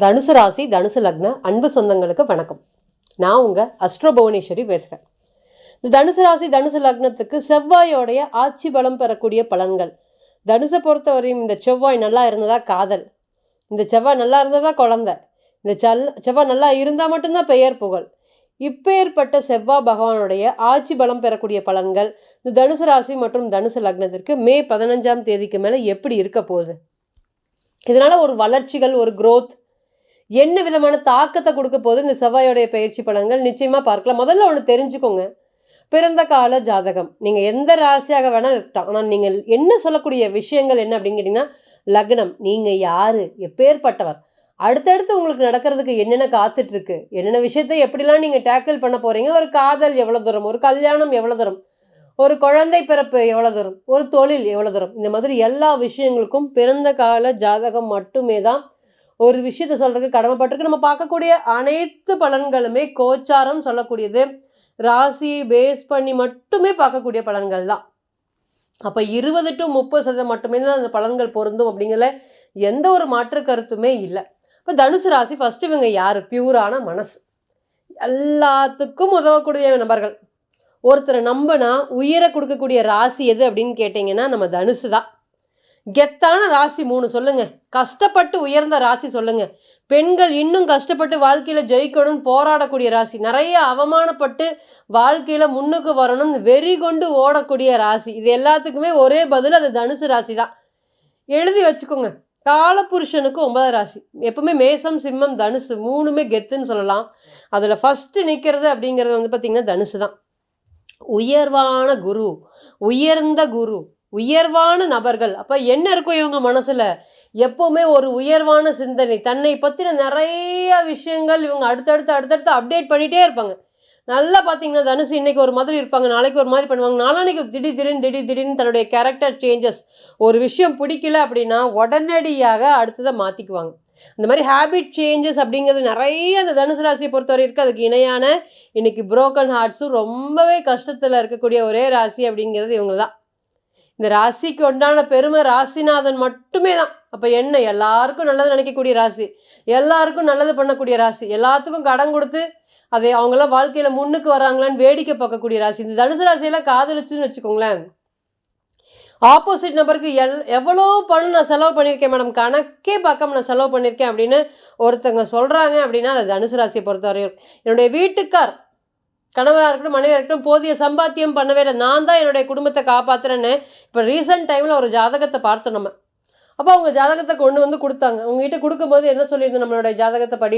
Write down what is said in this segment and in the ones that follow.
தனுசு ராசி தனுசு லக்ன அன்பு சொந்தங்களுக்கு வணக்கம். நான் உங்கள் அஸ்ட்ரோ புவனேஸ்வரி பேசுகிறேன். இந்த தனுசு ராசி தனுசு லக்னத்துக்கு செவ்வாயோடைய ஆட்சி பலம் பெறக்கூடிய பலன்கள். தனுசை பொறுத்தவரையும் இந்த செவ்வாய் நல்லா இருந்ததா காதல், இந்த செவ்வாய் நல்லா இருந்ததா குழந்தை, இந்த செவ்வாய் நல்லா இருந்தால் மட்டும்தான் பெயர் புகழ். இப்பேற்பட்ட செவ்வாய் பகவானுடைய ஆட்சி பலம் பெறக்கூடிய பலன்கள் இந்த தனுசு ராசி மற்றும் தனுசு லக்னத்திற்கு மே 15ஆம் தேதிக்கு மேலே எப்படி இருக்க போகுது, இதனால் ஒரு வளர்ச்சிகள், ஒரு growth என்ன விதமான தாக்கத்தை கொடுக்க போது இந்த செவ்வாயோடைய பயிற்சி பலன்கள் நிச்சயமாக பார்க்கலாம். முதல்ல ஒன்று தெரிஞ்சுக்கோங்க, பிறந்த கால ஜாதகம் நீங்கள் எந்த ராசியாக வேணால் இருக்கட்டும், ஆனால் நீங்கள் என்ன சொல்லக்கூடிய விஷயங்கள் என்ன அப்படின்னு கேட்டிங்கன்னா, லக்னம், நீங்கள் யார், எப்பேற்பட்டவர், அடுத்தடுத்து உங்களுக்கு நடக்கிறதுக்கு என்னென்ன காத்துட்ருக்கு, என்னென்ன விஷயத்தை எப்படிலாம் நீங்கள் டேக்கிள் பண்ண போகிறீங்க, ஒரு காதல் எவ்வளோ தூரம், ஒரு கல்யாணம் எவ்வளோ தூரம், ஒரு குழந்தை பிறப்பு எவ்வளோ தூரம், ஒரு தொழில் எவ்வளோ தூரம், இந்த மாதிரி எல்லா விஷயங்களுக்கும் பிறந்த கால ஜாதகம் மட்டுமே தான் ஒரு விஷயத்தை சொல்கிறதுக்கு கடமைப்பட்டிருக்கு. நம்ம பார்க்கக்கூடிய அனைத்து பலன்களுமே கோச்சாரம் சொல்லக்கூடியது, ராசியை பேஸ் பண்ணி மட்டுமே பார்க்கக்கூடிய பலன்கள் தான். அப்போ 20 to 30% மட்டுமே தான் அந்த பலன்கள் பொருந்தும் அப்படிங்கிற எந்த ஒரு மாற்று கருத்துமே இல்லை. இப்போ தனுசு ராசி ஃபஸ்ட்டு இவங்க யார், பியூரான மனசு, எல்லாத்துக்கும் உதவக்கூடிய நபர்கள். ஒருத்தரை நம்பினா உயிரை கொடுக்கக்கூடிய ராசி எது அப்படின்னு கேட்டிங்கன்னா நம்ம தனுசு தான். கெத்தான ராசி 3 சொல்லுங்க, கஷ்டப்பட்டு உயர்ந்த ராசி சொல்லுங்க, பெண்கள் இன்னும் கஷ்டப்பட்டு வாழ்க்கையில் ஜெயிக்கணும்னு போராடக்கூடிய ராசி, நிறைய அவமானப்பட்டு வாழ்க்கையில் முன்னுக்கு வரணும் வெறி கொண்டு ஓடக்கூடிய ராசி, இது எல்லாத்துக்குமே ஒரே பதில், அது தனுசு ராசி தான். எழுதி வச்சுக்கோங்க. காலபுருஷனுக்கு 9 ராசி, எப்பவுமே மேசம் சிம்மம் தனுசு 3மே கெத்துன்னு சொல்லலாம். அதில் ஃபஸ்ட்டு நிற்கிறது அப்படிங்கிறது வந்து பார்த்திங்கன்னா தனுசு தான். உயர்வான குரு, உயர்ந்த குரு, உயர்வான நபர்கள். அப்போ என்ன இருக்கும் இவங்க மனசில், எப்போவுமே ஒரு உயர்வான சிந்தனை, தன்னை பற்றின நிறைய விஷயங்கள் இவங்க அடுத்தடுத்து அப்டேட் பண்ணிகிட்டே இருப்பாங்க. நல்லா பார்த்தீங்கன்னா தனுசு இன்றைக்கி ஒரு மாதிரி இருப்பாங்க, நாளைக்கு ஒரு மாதிரி பண்ணுவாங்க, நாளைக்கு திடீர்னு தன்னுடைய கேரக்டர் சேஞ்சஸ், ஒரு விஷயம் பிடிக்கல அப்படின்னா உடனடியாக அடுத்ததை மாற்றிக்குவாங்க. இந்த மாதிரி ஹேபிட் சேஞ்சஸ் அப்படிங்கிறது நிறைய அந்த தனுசு ராசியை பொறுத்தவரை இருக்குது. அதுக்கு இணையான இன்றைக்கி புரோக்கன் ஹார்ட்ஸும் ரொம்பவே கஷ்டத்தில் இருக்கக்கூடிய ஒரே ராசி அப்படிங்கிறது இவங்க தான். இந்த ராசிக்கு உண்டான பெருமை ராசிநாதன் மட்டுமே தான். அப்போ என்ன, எல்லாருக்கும் நல்லது நினைக்கக்கூடிய ராசி, எல்லாருக்கும் நல்லது பண்ணக்கூடிய ராசி, எல்லாத்துக்கும் கடன் கொடுத்து அதை அவங்களாம் வாழ்க்கையில் முன்னுக்கு வராங்களான்னு வேடிக்கை பார்க்கக்கூடிய ராசி. இந்த தனுசு ராசியெல்லாம் காதலிச்சுன்னு வச்சுக்கோங்களேன், ஆப்போசிட் நபருக்கு எவ்வளோ பணம் நான் செலவு பண்ணியிருக்கேன் மேடம், கணக்கே பார்க்காம நான் செலவு பண்ணியிருக்கேன் அப்படின்னு ஒருத்தங்க சொல்கிறாங்க அப்படின்னா அது தனுசு ராசியை பொறுத்தவரையும். என்னுடைய வீட்டுக்கார், கணவராக இருக்கட்டும் மனைவியாக இருக்கட்டும், போதிய சம்பாத்தியம் பண்ணவே இல்லை, நான் தான் என்னுடைய குடும்பத்தை காப்பாற்றுறேன்னு இப்போ ரீசெண்ட் டைமில் ஒரு ஜாதகத்தை பார்த்தோம் நம்ம. அப்போ அவங்க ஜாதகத்தை கொண்டு வந்து கொடுத்தாங்க. உங்ககிட்ட கொடுக்கும்போது என்ன சொல்லியிருந்தோம், நம்மளுடைய ஜாதகத்தை படி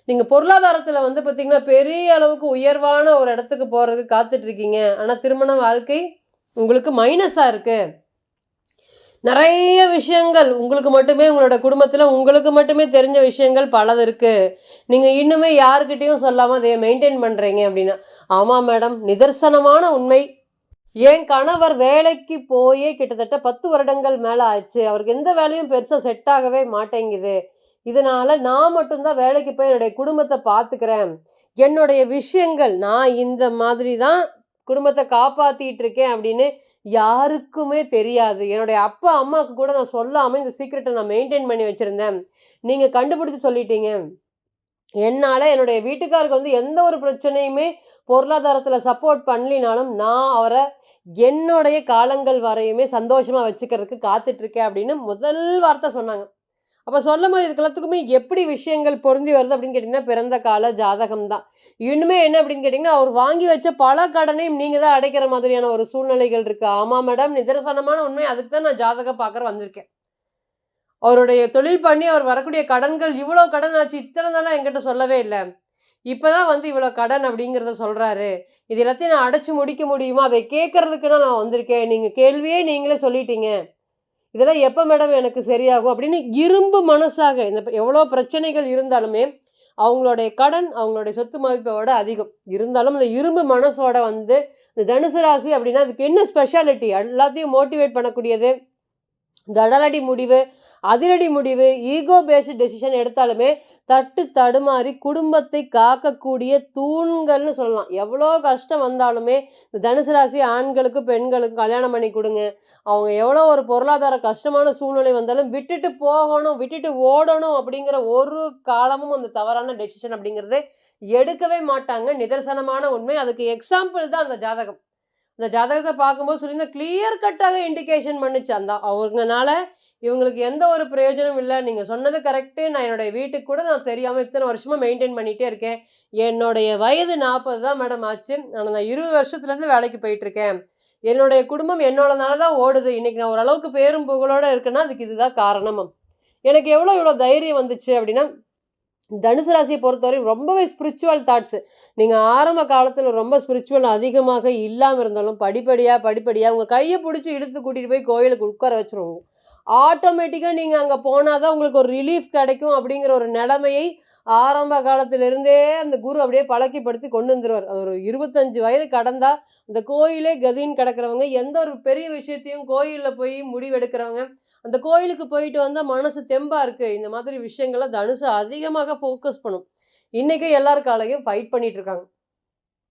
நீங்கள் பொருளாதாரத்தில் வந்து பார்த்திங்கன்னா பெரிய அளவுக்கு உயர்வான ஒரு இடத்துக்கு போகிறதுக்கு காத்துட்ருக்கீங்க, ஆனால் திருமண வாழ்க்கை உங்களுக்கு மைனஸாக இருக்குது, நிறைய விஷயங்கள் உங்களுக்கு மட்டுமே, உங்களோட குடும்பத்தில் உங்களுக்கு மட்டுமே தெரிஞ்ச விஷயங்கள் பலது இருக்குது, நீங்கள் இன்னுமே யாருக்கிட்டேயும் சொல்லாமல் அதை மெயின்டைன் பண்ணுறீங்க அப்படின்னா. ஆமாம் மேடம், நிதர்சனமான உண்மை. என் கணவர் வேலைக்கு போயே கிட்டத்தட்ட 10 வருடங்கள் மேலே ஆச்சு, அவருக்கு எந்த வேலையும் பெருசாக செட் ஆகவே மாட்டேங்குது, இதனால் நான் மட்டும்தான் வேலைக்கு போய் என்னுடைய குடும்பத்தை பார்த்துக்கிறேன், என்னுடைய விஷயங்கள் நான் இந்த மாதிரி தான் குடும்பத்தை காப்பாற்றிட்டு இருக்கேன் அப்படின்னு யாருக்குமே தெரியாது, என்னுடைய அப்பா அம்மாவுக்கு கூட நான் சொல்லாமல் இந்த சீக்ரெட்டை நான் மெயின்டைன் பண்ணி வச்சுருந்தேன், நீங்கள் கண்டுபிடிச்சி சொல்லிட்டீங்க, என்னால் என்னுடைய வீட்டுக்காருக்கு வந்து எந்த ஒரு பிரச்சனையுமே பொருளாதாரத்தில் சப்போர்ட் பண்ணலினாலும் நான் அவரை என்னுடைய காலங்கள் வரையுமே சந்தோஷமாக வச்சுக்கிறதுக்கு காத்துட்ருக்கேன் அப்படின்னு முதல் வார்த்தை சொன்னாங்க. அப்போ சொல்லும் போது இதுக்கெல்லாத்துக்குமே எப்படி விஷயங்கள் பொருந்தி வருது அப்படின்னு கேட்டிங்கன்னா பிறந்த கால ஜாதகம் தான். இன்னுமே என்ன அப்படின்னு கேட்டிங்கன்னா, அவர் வாங்கி வச்ச பல கடனையும் நீங்கள் தான் அடைக்கிற மாதிரியான ஒரு சூழ்நிலைகள் இருக்குது. ஆமாம் மேடம், நிதர்சனமான உண்மை, அதுக்கு தான் நான் ஜாதகம் பார்க்குற வந்திருக்கேன். அவருடைய தொழில் பண்ணி அவர் வரக்கூடிய கடன்கள் இவ்வளோ கடன் ஆச்சு, இத்தனை நாளாக என்கிட்ட சொல்லவே இல்லை, இப்போ தான் வந்து இவ்வளோ கடன் அப்படிங்கிறத சொல்கிறாரு, இது எல்லாத்தையும் நான் அடைச்சி முடிக்க முடியுமா, அதை கேட்குறதுக்குன்னா நான் வந்திருக்கேன், நீங்கள் கேள்வியே நீங்களே சொல்லிட்டீங்க, இதெல்லாம் எப்போ மேடம் எனக்கு சரியாகும் அப்படின்னு இரும்பு மனசாக, இந்த எவ்வளோ பிரச்சனைகள் இருந்தாலுமே அவங்களுடைய கடன் அவங்களுடைய சொத்து மதிப்போட அதிகம் இருந்தாலும் இந்த இரும்பு மனசோட வந்து இந்த தனுசு ராசி அப்படின்னா அதுக்கு என்ன ஸ்பெஷாலிட்டி, எல்லாத்தையும் மோட்டிவேட் பண்ணக்கூடியது, தடலடி முடிவு, அதிரடி முடிவு, ஈகோ பேஸ்டு டெசிஷன் எடுத்தாலுமே தட்டு தடுமாறி குடும்பத்தை காக்கக்கூடிய தூண்கள்னு சொல்லலாம். எவ்வளோ கஷ்டம் வந்தாலுமே இந்த தனுசு ராசி ஆண்களுக்கும் பெண்களுக்கும் கல்யாணம் பண்ணி கொடுங்க. அவங்க எவ்வளோ ஒரு பொருளாதார கஷ்டமான சூழ்நிலை வந்தாலும் விட்டுட்டு போகணும், விட்டுட்டு ஓடணும் அப்படிங்கிற ஒரு காலமும் அந்த தவறான டெசிஷன் அப்படிங்கிறது எடுக்கவே மாட்டாங்க. நிதர்சனமான உண்மை. அதுக்கு எக்ஸாம்பிள் தான் அந்த ஜாதகம். இந்த ஜாதகத்தை பார்க்கும்போது சொல்லியிருந்தா கிளியர் கட்டாக இண்டிகேஷன் பண்ணுச்சு. அந்த அவங்கனால இவங்களுக்கு எந்த ஒரு பிரயோஜனம் இல்லை. நீங்கள் சொன்னது கரெக்டு. நான் என்னுடைய வீட்டுக்கு கூட நான் தெரியாமல் இத்தனை வருஷமாக மெயின்டைன் பண்ணிகிட்டே இருக்கேன். என்னுடைய வயது 40 தான் மேடம் ஆச்சு. ஆனால் நான் 20 வருஷத்துலேருந்து வேலைக்கு போயிட்டுருக்கேன். என்னுடைய குடும்பம் என்னோடனால தான் ஓடுது. இன்றைக்கி நான் ஓரளவுக்கு பேரும் புகழோடு இருக்கேன்னா அதுக்கு இதுதான் காரணம். எனக்கு இவ்வளோ தைரியம் வந்துச்சு அப்படின்னா தனுசு ராசியை பொறுத்தவரை ரொம்பவே ஸ்பிரிச்சுவல் தாட்ஸு. நீங்கள் ஆரம்ப காலத்தில் ரொம்ப ஸ்பிரிச்சுவல் அதிகமாக இல்லாமல் இருந்தாலும் படிப்படியாக உங்கள் கையை பிடிச்சி இழுத்து கூட்டிகிட்டு போய் கோயிலுக்கு உட்கார வச்சுருவோங்க. ஆட்டோமேட்டிக்காக நீங்கள் அங்கே போனால் தான் உங்களுக்கு ஒரு ரிலீஃப் கிடைக்கும் அப்படிங்கிற ஒரு நிலைமையை ஆரம்ப காலத்திலிருந்தே அந்த குரு அப்படியே பழக்கிப்படுத்தி கொண்டு வந்துடுவார். அது ஒரு 25 வயது கடந்தால் அந்த கோயிலே கதின்னு கிடக்கிறவங்க, எந்த ஒரு பெரிய விஷயத்தையும் கோயிலில் போய் முடிவெடுக்கிறவங்க, அந்த கோயிலுக்கு போயிட்டு வந்தால் மனசு தெம்பாக இருக்குது, இந்த மாதிரி விஷயங்களை தனுசு அதிகமாக ஃபோக்கஸ் பண்ணும். இன்றைக்கும் எல்லாருக்காலையும் ஃபைட் பண்ணிகிட்டு இருக்காங்க.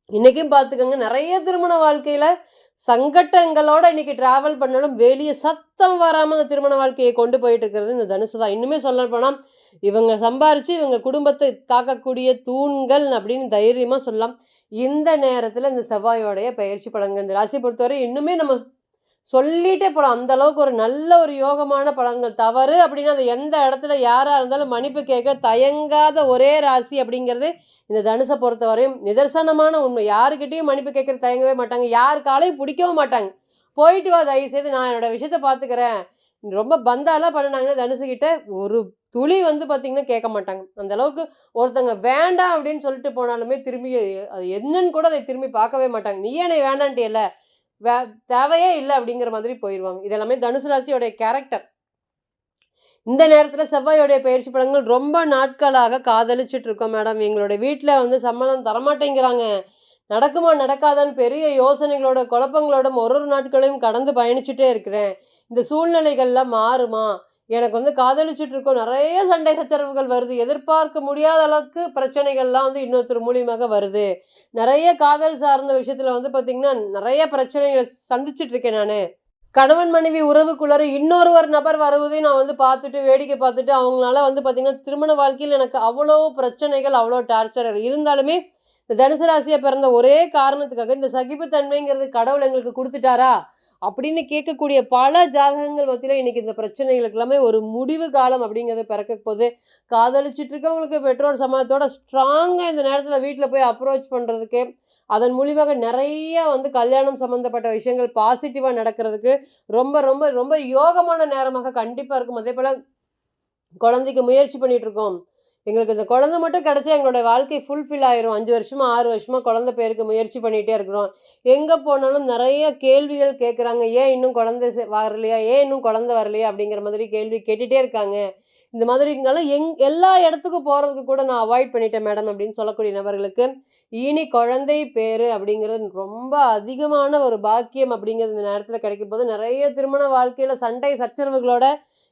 இன்றைக்கும் பார்த்துக்கோங்க, நிறைய திருமண வாழ்க்கையில் சங்கட்டங்களோட இன்றைக்கி ட்ராவல் பண்ணாலும் வெளியே சத்தம் வராமல் அந்த திருமண வாழ்க்கையை கொண்டு போயிட்டு இருக்கிறது இந்த தனுசு தான். இன்னுமே சொல்ல போனால் இவங்க சம்பாரித்து இவங்க குடும்பத்தை காக்கக்கூடிய தூண்கள் அப்படின்னு தைரியமாக சொல்லலாம். இந்த நேரத்தில் இந்த செவ்வாயோடைய பயிற்சி பலன்கள் இந்த ராசியை பொறுத்தவரை இன்னுமே நம்ம சொல்லிட்டே போகலாம். அந்த அளவுக்கு ஒரு நல்ல ஒரு யோகமான பலன்கள். தவறு அப்படின்னா அது எந்த இடத்துல யாராக இருந்தாலும் மன்னிப்பு கேட்க தயங்காத ஒரே ராசி அப்படிங்கிறது இந்த தனுசை பொறுத்தவரையும் நிதர்சனமான உண்மை. யாருக்கிட்டையும் மன்னிப்பு கேட்குற தயங்கவே மாட்டாங்க, யார் காலையும் பிடிக்கவும் மாட்டாங்க. போயிட்டு வா, தயவு செய்து நான் என்னோட விஷயத்த பார்த்துக்கிறேன். ரொம்ப பந்தாலாம் பண்ணினாங்கன்னா தனுசுக்கிட்ட ஒரு துளி பார்த்திங்கன்னா கேட்க மாட்டாங்க. அந்த அளவுக்கு ஒருத்தங்க வேண்டாம் அப்படின்னு சொல்லிட்டு போனாலுமே திரும்பி அது என்னன்னு கூட அதை திரும்பி பார்க்கவே மாட்டாங்க. நீ என்னை வேண்டான்ட்டு இல்லை, தேவையே இல்லை அப்படிங்கிற மாதிரி போயிடுவாங்க. இதெல்லாமே தனுசு ராசியோடைய கேரக்டர். இந்த நேரத்தில் செவ்வாயோடைய பயிற்சி பலன்கள் ரொம்ப நாட்களாக காதலிச்சுட்டு இருக்கோம் மேடம். எங்களோட வீட்டில் சம்மதம் தரமாட்டேங்கிறாங்க, நடக்குமா நடக்காதான்னு பெரிய யோசனைகளோட குழப்பங்களோட ஒரு நாட்களையும் கடந்து பயணிச்சுட்டே இருக்கிறேன். இந்த சூழ்நிலைகள்லாம் மாறுமா? எனக்கு காதலிச்சுட்டு இருக்கோம், நிறைய சண்டை சச்சரவுகள் வருது, எதிர்பார்க்க முடியாத அளவுக்கு பிரச்சனைகள்லாம் இன்னொருத்தர் மூலியமாக வருது. நிறைய காதல் சார்ந்த விஷயத்தில் பார்த்திங்கன்னா நிறைய பிரச்சனைகளை சந்திச்சுட்டு இருக்கேன் நான். கணவன் மனைவி உறவுக்குள்ளார இன்னொரு நபர் வருவதையும் நான் பார்த்துட்டு வேடிக்கை பார்த்துட்டு அவங்களால பார்த்திங்கன்னா திருமண வாழ்க்கையில் எனக்கு அவ்வளோ பிரச்சனைகள், அவ்வளோ டார்ச்சர் இருந்தாலுமே இந்த தனுசு ராசியை பிறந்த ஒரே காரணத்துக்காக இந்த சகிப்புத்தன்மைங்கிறது கடவுள் எங்களுக்கு கொடுத்துட்டாரா அப்படின்னு கேட்கக்கூடிய பல ஜாதகங்கள் மத்தியில் இன்றைக்கி இந்த பிரச்சனைகளுக்கு எல்லாமே ஒரு முடிவு காலம் அப்படிங்கிறத பிறக்க போது. காதலிச்சுட்டு இருக்கவங்களுக்கு பெற்றோர் சமயத்தோட ஸ்ட்ராங்காக இந்த நேரத்தில் வீட்டில் போய் அப்ரோச் பண்ணுறதுக்கு, அதன் மூலியமாக நிறைய கல்யாணம் சம்மந்தப்பட்ட விஷயங்கள் பாசிட்டிவாக நடக்கிறதுக்கு ரொம்ப ரொம்ப ரொம்ப யோகமான நேரமாக கண்டிப்பாக இருக்கும். அதே போல் குழந்தைக்கு முயற்சி பண்ணிகிட்ருக்கோம், எங்களுக்கு இந்த குழந்தை மட்டும் கிடச்சா எங்களுடைய வாழ்க்கை ஃபுல்ஃபில் ஆயிரும். 5 வருஷமாக 6 வருஷமாக குழந்தை பேருக்கு முயற்சி பண்ணிகிட்டே இருக்கிறோம். எங்கே போனாலும் நிறைய கேள்விகள் கேட்குறாங்க. ஏன் இன்னும் குழந்தை வரலையா, ஏன் இன்னும் குழந்தை வரலையா அப்படிங்கிற மாதிரி கேள்வி கேட்டுகிட்டே இருக்காங்க. இந்த மாதிரிங்களாம் எல்லா இடத்துக்கும் போகிறதுக்கு கூட நான் அவாய்ட் பண்ணிட்டேன் மேடம் அப்படின்னு சொல்லக்கூடிய நபர்களுக்கு இனி குழந்தை பேர் அப்படிங்கிறது ரொம்ப அதிகமான ஒரு பாக்கியம் அப்படிங்கிறது இந்த நேரத்தில் கிடைக்கும் போது நிறைய திருமண வாழ்க்கையில் சண்டை சச்சரவுகளோட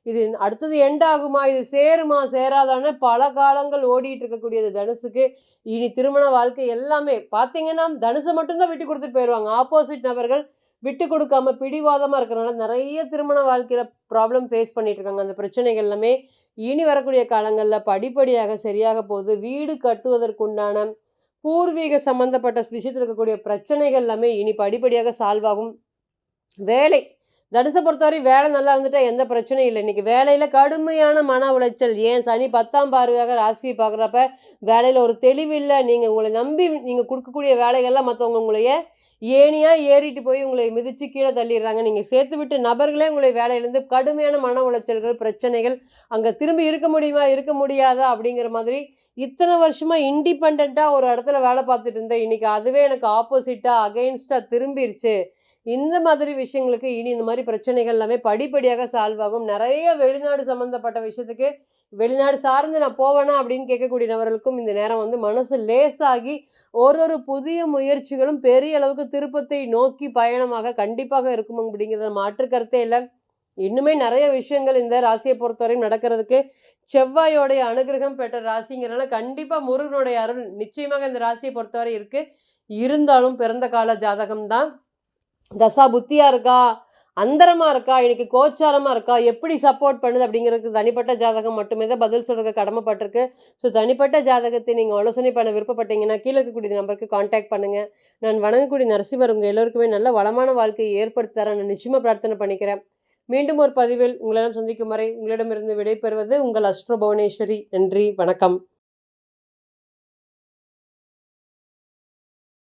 இது அடுத்தது எண்ட் ஆகுமா, இது சேருமா சேராதான்னு பல காலங்கள் ஓடிட்டு இருக்கக்கூடியது தனுசுக்கு இனி திருமண வாழ்க்கை எல்லாமே பார்த்தீங்கன்னா தனுசை மட்டும்தான் விட்டு கொடுத்துட்டு போயிடுவாங்க. ஆப்போசிட் நபர்கள் விட்டு கொடுக்காம பிடிவாதமாக இருக்கிறனால நிறைய திருமண வாழ்க்கையில் ப்ராப்ளம் ஃபேஸ் பண்ணிட்டு இருக்காங்க. அந்த பிரச்சனைகள் எல்லாமே இனி வரக்கூடிய காலங்களில் படிப்படியாக சரியாக போகுது. வீடு கட்டுவதற்குண்டான பூர்வீக சம்மந்தப்பட்ட விஷயத்தில் இருக்கக்கூடிய பிரச்சனைகள் எல்லாமே இனி படிப்படியாக சால்வ் ஆகும். வேலை தனுசை பொறுத்தவரை வேலை நல்லா இருந்துட்டால் எந்த பிரச்சனையும் இல்லை. இன்றைக்கி வேலையில் கடுமையான மன உளைச்சல். ஏன் சனி 10ஆம் பார்வையாக ராசியை பார்க்குறப்ப வேலையில் ஒரு தெளிவில்லை. நீங்கள் உங்களை நம்பி நீங்கள் கொடுக்கக்கூடிய வேலைகள்லாம் மற்றவங்க உங்களையே ஏனியாக ஏறிட்டு போய் உங்களை மிதித்து கீழே தள்ளிடுறாங்க. நீங்கள் சேர்த்து விட்டு நபர்களே உங்களை வேலையிலேருந்து கடுமையான மன உளைச்சல்கள், பிரச்சனைகள், அங்கே திரும்பி இருக்க முடியுமா இருக்க முடியாதா அப்படிங்கிற மாதிரி இத்தனை வருஷமாக இண்டிபெண்ட்டாக ஒரு இடத்துல வேலை பார்த்துட்டு இருந்தேன், இன்றைக்கி அதுவே எனக்கு ஆப்போசிட்டாக அகெயின்ஸ்டாக திரும்பிடுச்சு. இந்த மாதிரி விஷயங்களுக்கு இனி இந்த மாதிரி பிரச்சனைகள் எல்லாமே படிப்படியாக சால்வ் ஆகும். நிறைய வெளிநாடு சம்மந்தப்பட்ட விஷயத்துக்கு வெளிநாடு சார்ந்து நான் போவேனா அப்படின்னு கேட்கக்கூடிய நபர்களுக்கும் இந்த நேரம் மனசு லேசாகி ஒரு புதிய முயற்சிகளும் பெரிய அளவுக்கு திருப்பத்தை நோக்கி பயணமாக கண்டிப்பாக இருக்கும் அப்படிங்கிறத மாற்று கருத்தே இல்லை. இன்னுமே நிறைய விஷயங்கள் இந்த ராசியை பொறுத்தவரையும் நடக்கிறதுக்கு செவ்வாயோடைய அனுகிரகம் பெற்ற ராசிங்கிறனால கண்டிப்பாக முருகனுடைய அருள் நிச்சயமாக இந்த ராசியை பொறுத்தவரை இருக்குது. இருந்தாலும் பிறந்த கால ஜாதகம் தான். தசா புத்தியாக இருக்கா, அந்தரமாக இருக்கா, இன்னைக்கு கோச்சாரமாக இருக்கா, எப்படி சப்போர்ட் பண்ணுது அப்படிங்கிறதுக்கு தனிப்பட்ட ஜாதகம் மட்டுமே தான் பதில் சொல்கிறதுக்கு கடமைப்பட்டிருக்கு. ஸோ தனிப்பட்ட ஜாதகத்தை நீங்கள் ஆலோசனை பண்ண விருப்பப்பட்டீங்கன்னா கீழே இருக்கக்கூடிய நம்பருக்கு காண்டாக்ட் பண்ணுங்கள். நான் வணங்கக்கூடிய நரசிம்மர் உங்கள் எல்லோருக்குமே நல்ல வளமான வாழ்க்கையை ஏற்படுத்தி தரேன் நான் நிச்சயமாக பிரார்த்தனை பண்ணிக்கிறேன். மீண்டும் ஒரு பதிவில் உங்களிடம் சந்திக்கும் வரை உங்களிடமிருந்து விடைபெறுவது உங்கள் அஸ்ட்ரோ புவனேஸ்வரி. நன்றி, வணக்கம்.